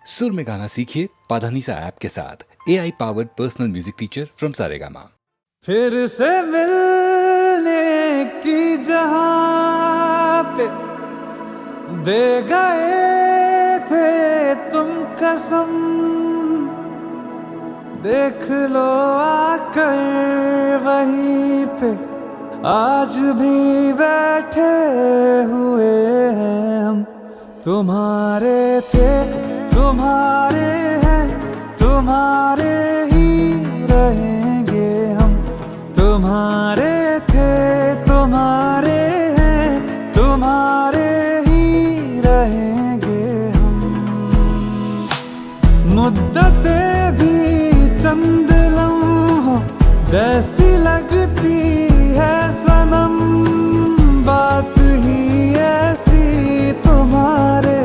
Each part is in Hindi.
सुर में गाना सीखिए पाधानीसा ऐप के साथ। AI powered personal music teacher from Saregama. फिर से मिलने की जहां पे दे गए थे तुम कसम, देख लो आकर वहीं पे आज भी बैठे हुए हैं हम। तुम्हारे थे तुम्हारे हैं, तुम्हारे ही रहेंगे हम। तुम्हारे थे तुम्हारे हैं, तुम्हारे ही रहेंगे हम। मुद्दतें भी चंद लम्हों जैसी लगती है सनम, बात ही ऐसी तुम्हारे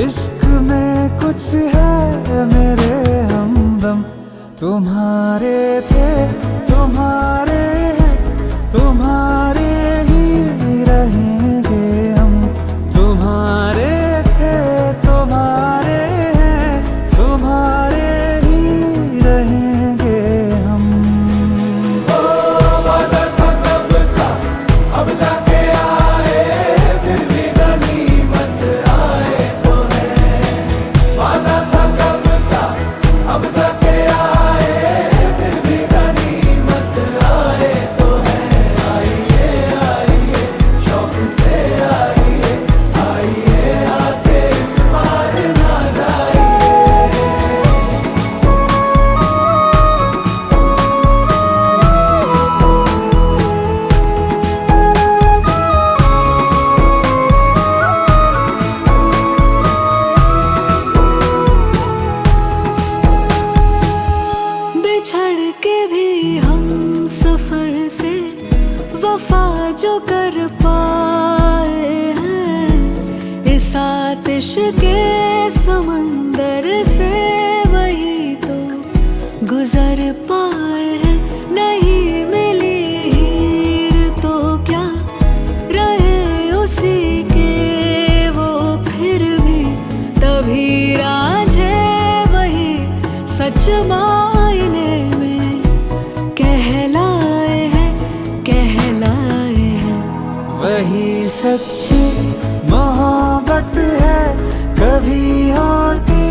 इश्क में कुछ है मेरे हमदम। तुम्हारे थे तुम्हारे हैं, तुम्हारे ही रहेंगे हम। तुम्हारे थे तुम्हारे हैं, तुम्हारे ही रहेंगे हम। वादा था कब का अब जाके आए, फिर भी गनीमत आए तो है। वादा था कब का अब जाके आए, फिर भी गनीमत आए तो है। आइए आइए शौक से आइए, आइए आके इस बार ना जाइए। बिछड़ के भी हम सफर से वफा जो कर पाए हैं, इस आतिश के समंदर से वही तो गुजर पाए हैं। नहीं मिली हीर तो क्या रहे उसी के वो, फिर भी तभी राझे वही सच मायने में कहलाए हैं, कहलाए हैं। वही सच्ची मोहब्बत है, कभी होती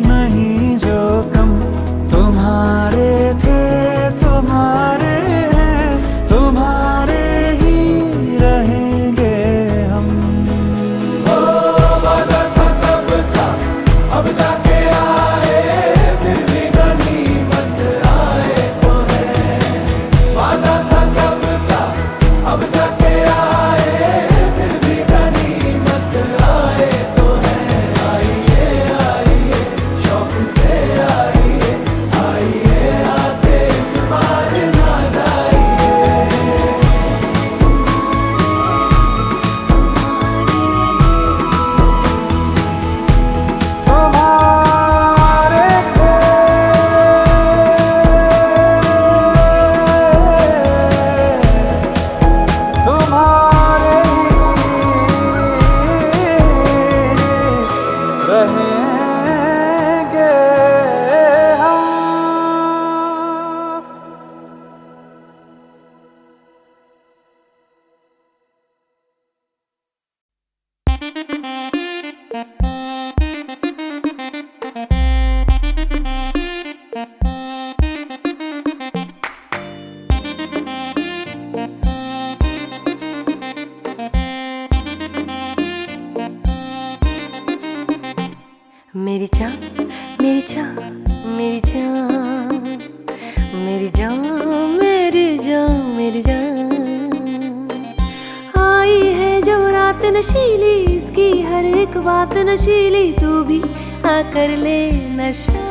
नहीं जो कम। तुम्हारे थे तुम्हारे हैं, तुम्हारे ही रहेंगे हम। वादा था कब का अब जाके आए, फिर भी गनीमत आए तो है। वादा था कब का अब जाके आए, फिर भी गनीमत आए तो है। आइए आइए शौक से आइए, आइए आके इस बार ना जाइए। तुम्हारे थे तुम्हारे ही रहेंगे हम। मेरी जान मेरी जान मेरी जान, मेरी जान मेरी जान मेरी जान। आई है जो रात नशीली, इसकी हर एक बात नशीली, तू भी आकर ले नशा।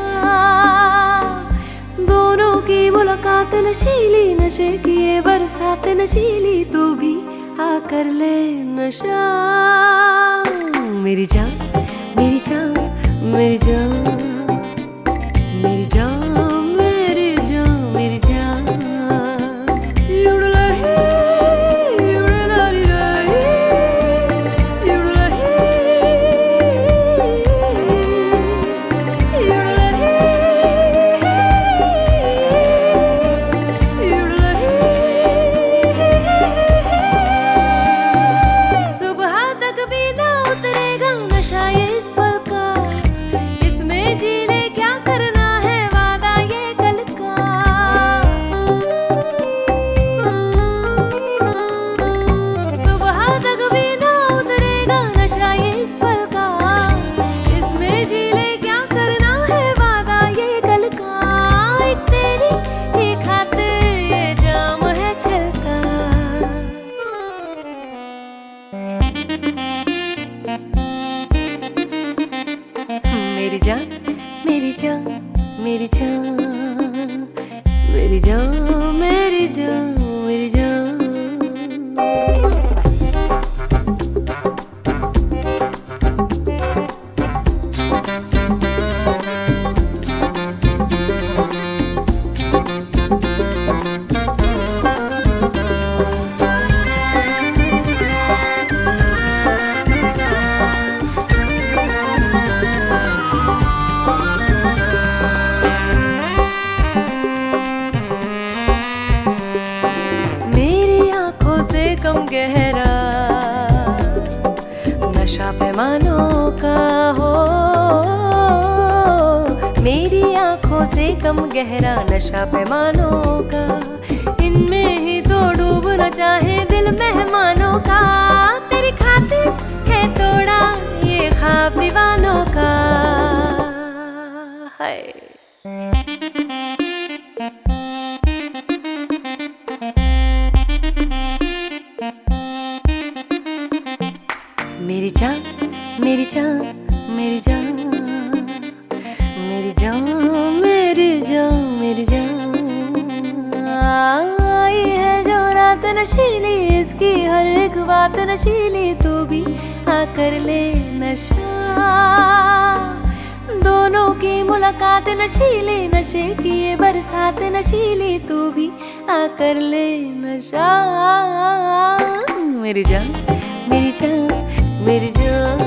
दोनों की मुलाकात नशीली, नशे की ये बरसात नशीली, तू भी आकर ले नशा। मेरी जान मेरी जान मेरी जान, मेरी जान मेरी जान मेरी जान। युड़लही युड़लाली रही, युड़लही मेरी जान मेरी जान मेरी जान मेरी जान मेरी जान मेरी जान। कम गहरा नशा पैमानों का हो, मेरी आंखों से कम गहरा नशा पैमानों का, इनमें ही तो डूबना चाहे दिल मेहमानों का। तेरी खातिर है तोड़ा ये ख्वाब दीवानों का है। मेरी जान मेरी जान मेरी जान मेरी जान मेरी जान मेरी जान। आई है जो रात नशीली, इसकी हर एक बात नशीली, तू भी आकर ले नशा। दोनों की मुलाकात नशीली, नशे की ये बरसात नशीली, तू भी आकर ले नशा। मेरी जान मेरी जान मेरी जान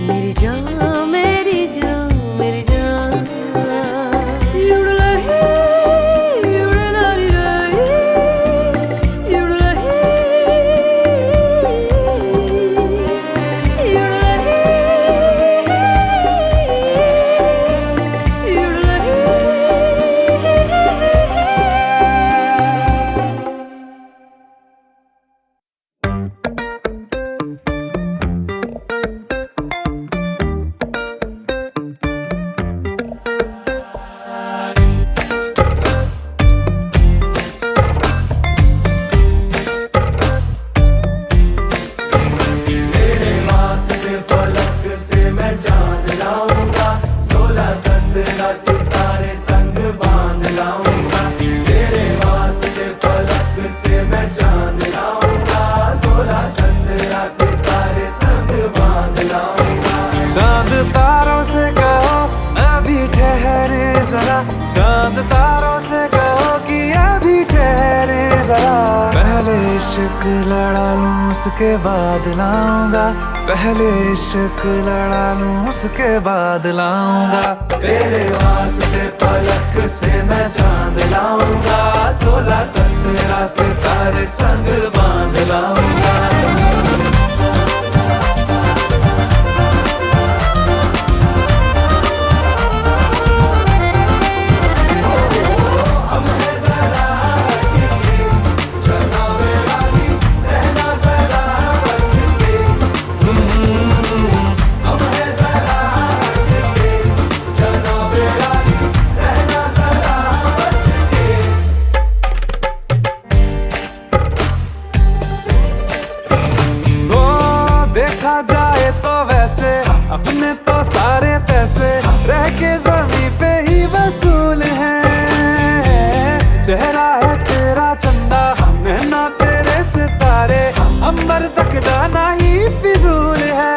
मेरी जान मेरी जान मेरी जान। युड़लही युड़लाली रही युड़लही युड़लही युड़लही। सितारे संग बांध लाऊंगा, तेरे वास्ते फलक से मैं चांद लाऊंगा। 16 15 सितारे संग बांध लाऊंगा। चांद तारों से कहो अभी ठहरे जरा, चांद तारों से कहो कि अभी ठहरे जरा। पहले इश्क लड़ा लूं उसके बाद लाऊंगा, पहले इश्क लड़ा लूं उसके बाद लाऊंगा। तेरे वास्ते फलक से मैं चांद लाऊंगा, 16 17 सितारे संग बांध लाऊंगा। देखा जाए तो वैसे अपने तो सारे पैसे रह के जमीन पे ही वसूल हैं। चेहरा है तेरा चंदा, नैना तेरे सितारे, अंबर तक जाना ही फिजूल है,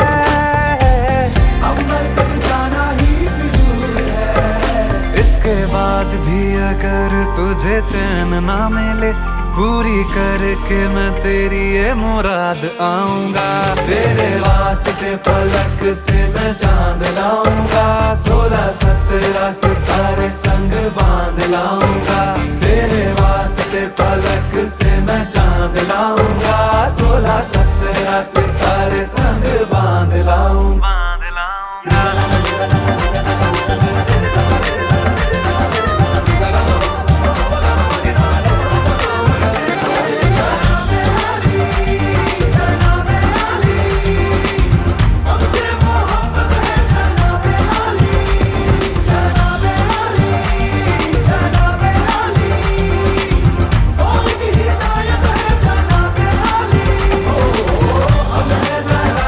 अंबर तक जाना ही फिजूल है। इसके बाद भी अगर तुझे चैन ना मिले, पूरी करके मैं तेरी ये मुराद आऊंगा। तेरे वास्ते फलक से मैं चांद लाऊंगा, 16 17 सितारे संग बांध लाऊंगा। तेरे वास्ते फलक से मैं चांद लाऊंगा, 16 17 सितारे संग बांध लाऊंगा। ज़रा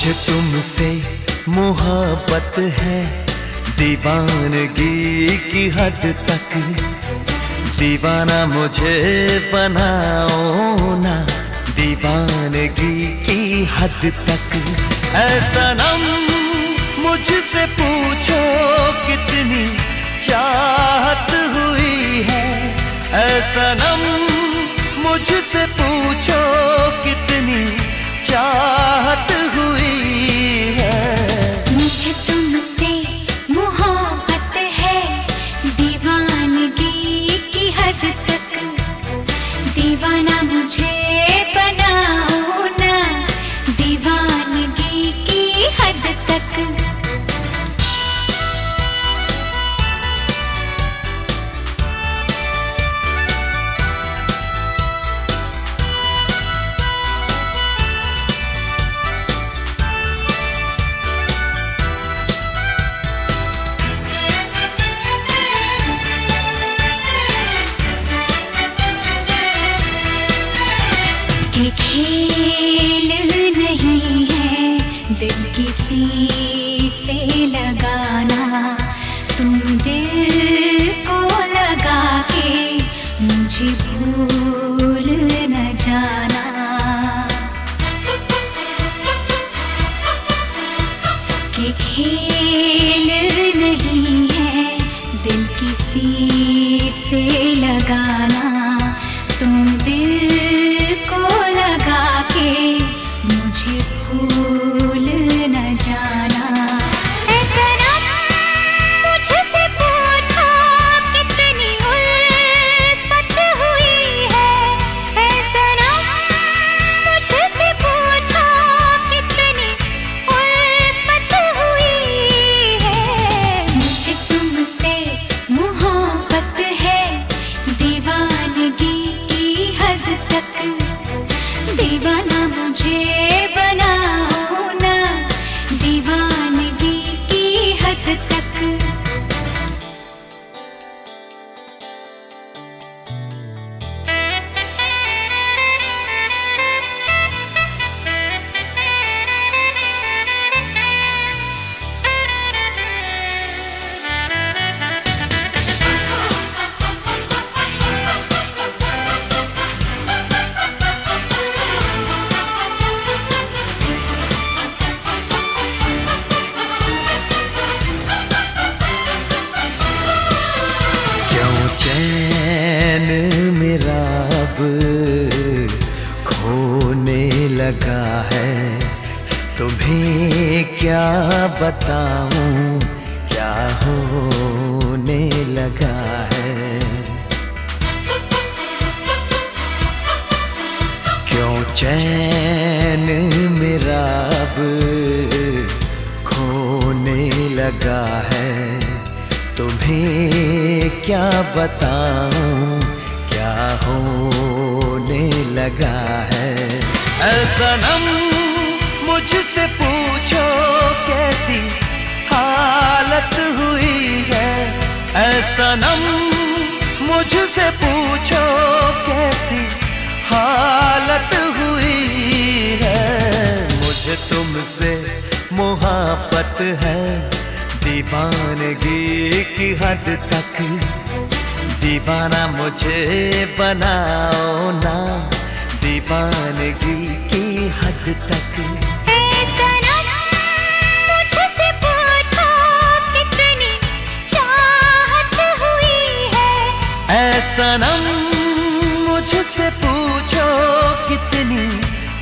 मुझे तुमसे मोहब्बत है, दीवानगी की हद तक। दीवाना मुझे बनाओ ना, दीवानगी की हद तक। ऐ सनम मुझसे पूछो कितनी चाहत हुई है। ऐ सनम मुझसे पूछो कितनी चाहत हुई है। मुझे तुमसे मोहब्बत है, दीवानगी की हद तक। दीवाना मुझे बनाओ ना, दीवानगी की हद तक। ये खेल नहीं है दिल किसी से लगाना, तुम दिल को लगा के मुझे भूल न जाना। कि खेल नहीं है दिल किसी से लगाना, तुम दिल को लगा के मुझे भूल न जाना। ऐ सनम मुझसे पूछो कितनी उल्फत हुई है। ऐ सनम मुझसे पूछो कितनी उल्फत हुई है। मुझे तुमसे मोहब्बत है, दीवानगी की हद तक। दीवाना मुझे बनाओ ना, दीवानगी की हद तक। चैन मेरा अब खोने लगा है, तुम्हें क्या बताऊं क्या होने लगा है। क्यों चैन मेरा अब खोने लगा है, तुम्हें क्या बताऊं क्या होने लगा है। ऐ सनम मुझसे पूछो कैसी हालत हुई है। ऐ सनम मुझसे पूछो कैसी हालत हुई है। मुझे तुमसे मोहब्बत है, दीवानगी की हद तक। दीवाना मुझे बनाओ ना, दीवानगी की हद तक। ऐ सनम मुझसे पूछो कितनी चाहत हुई है। ऐ सनम मुझसे पूछो कितनी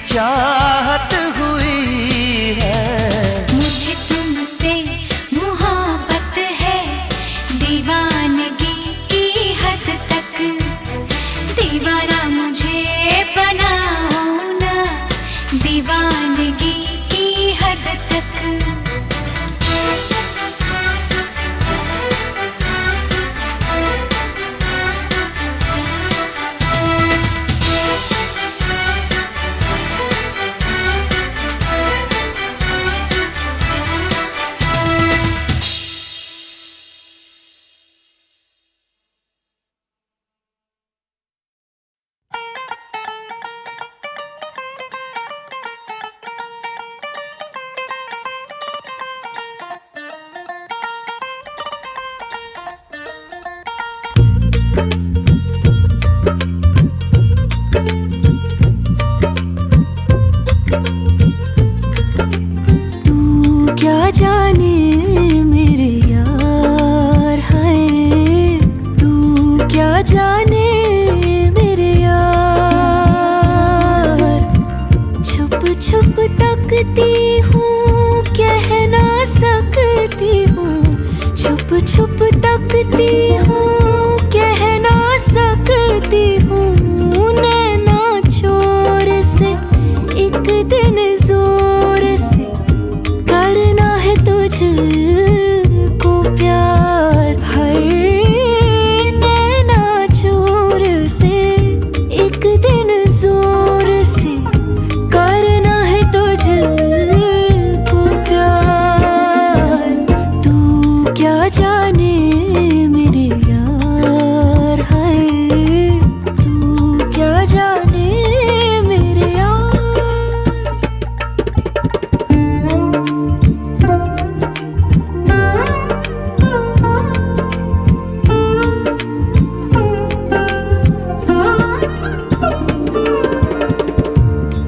चाहत हुई है। मुझे तुमसे मोहब्बत है, दीवानगी की हद तक। दीवाना मुझे बनाओ ना, दीवानगी की हद तक। तू क्या जाने मेरे यार, हाय तू क्या जाने मेरे यार। छुप छुप तकती हूँ, कह ना सकती हूँ, छुप छुप तकती हूँ, कह ना सकती हूँ। नैना चोर से एक दिन जोर से करना है तुझको प्यार, हाय नैना चोर से एक दिन जोर से करना है तुझको प्यार। तू क्या जाने मेरे यार, हाय तू क्या जाने मेरे यार।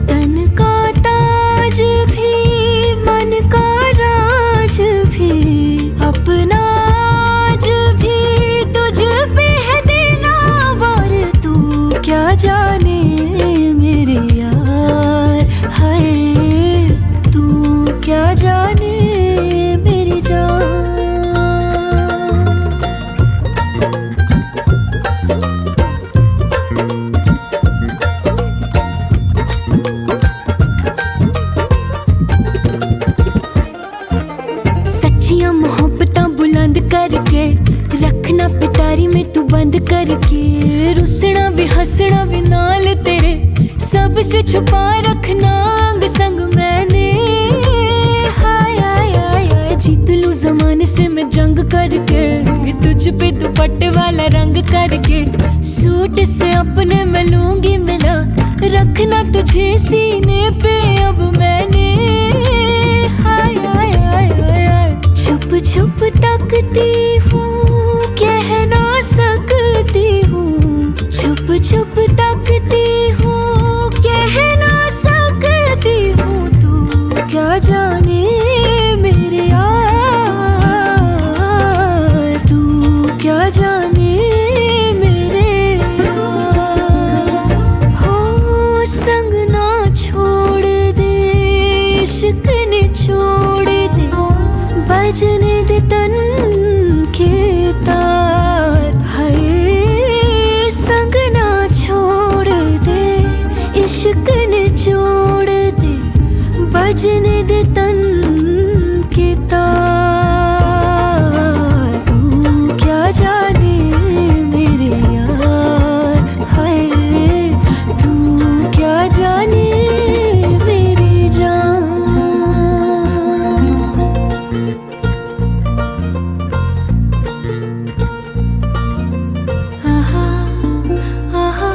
तन का ताज भी, मन का राज भी, अपना आज भी तुझ पे है देना वार। तू क्या जाने मेरे यार, हाय तू क्या जाने मेरी जान। सच्चियां मोहब्बतां बुलंद करके रखना पिटारी में तू बंद करके। रुसना भी हंसना भी नाल तेरे, सबसे छुपा रखना अंग संग मैंने। हाय हाय हाय हाय जीत लूं जमाने से मैं जंग करके, तुझ पे दुपट्टे वाला रंग करके। सूट से अपने मैं लूंगी मिला, रखना तुझे सीने पे अब मैंने। हाय हाय हाय हाय हाय छुप छुप तकती हूँ, कह ना सकती हूँ, छुप छुप तकती हूँ, कह ना सकती हूँ। तू क्या जाने मेरे यार, तू क्या जाने मेरे यार। हो संग ना छोड़ दे, इश्क ने छोड़ दे, बजने दे तन के तार, हाय संग ना छोड़ दे, इश्क ने छोड़ दे, बजने दे तन के तार। तू क्या जाने मेरे यार, हाय तू क्या जाने मेरी जान। आहा आहा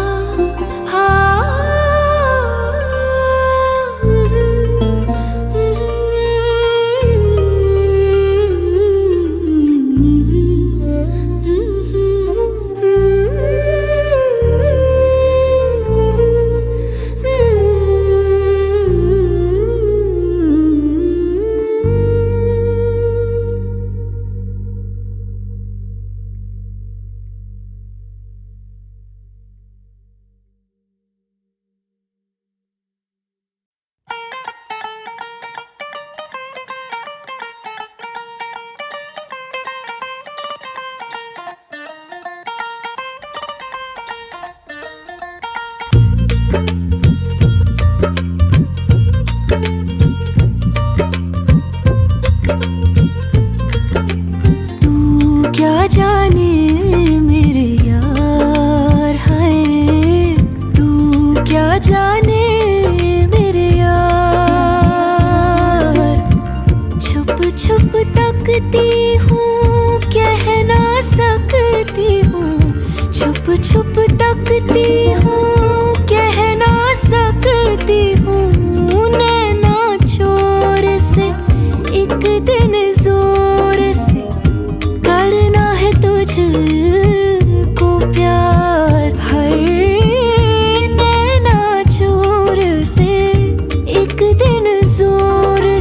एक दिन जोर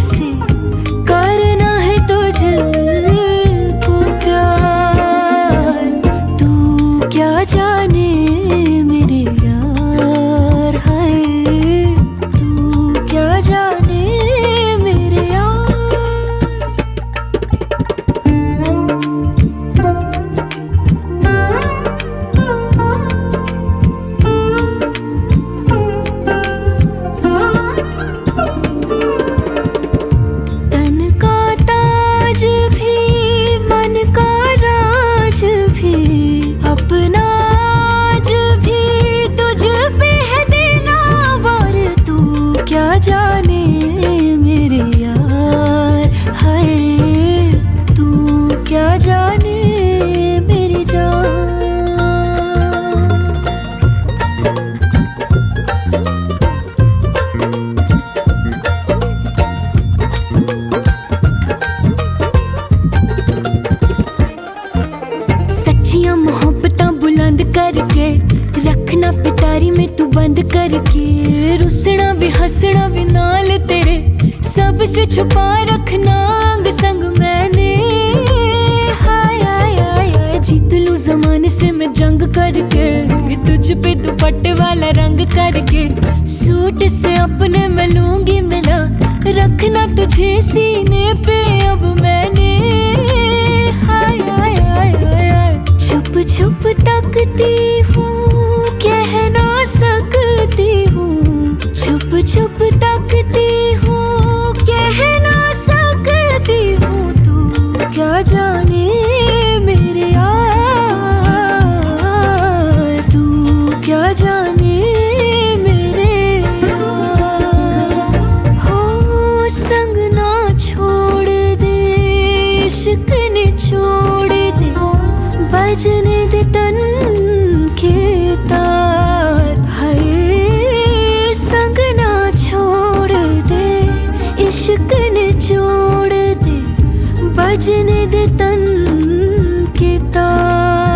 यारी में तू बंद करके, रुसना भी हंसना भी नाल तेरे, सबसे छुपा रखना अंग संग मैंने। हाय हाय हाय हाय, जीत लूं जमाने से मैं जंग करके, तुझ पे दुपट्टे वाला रंग करके, सूट से अपने मैं लूंगी मिला, रखना तुझे सीने पे अब मैंने। हाय हाय हाय हाय हाय, छुप छुप तकती हूँ, कह ना सकती हूँ, छुप छुप तकती हूँ, कह ना सकती हूँ, तू क्या जाने मेरे यार, तू क्या जाने मेरे यार। हो संग ना छोड़ दे, इश्क ने छोड़ दे, बजने दे तन के तार। हाय संग ना छोड़ दे, इश्क ने छोड़ दे, बजने दे तन के तार।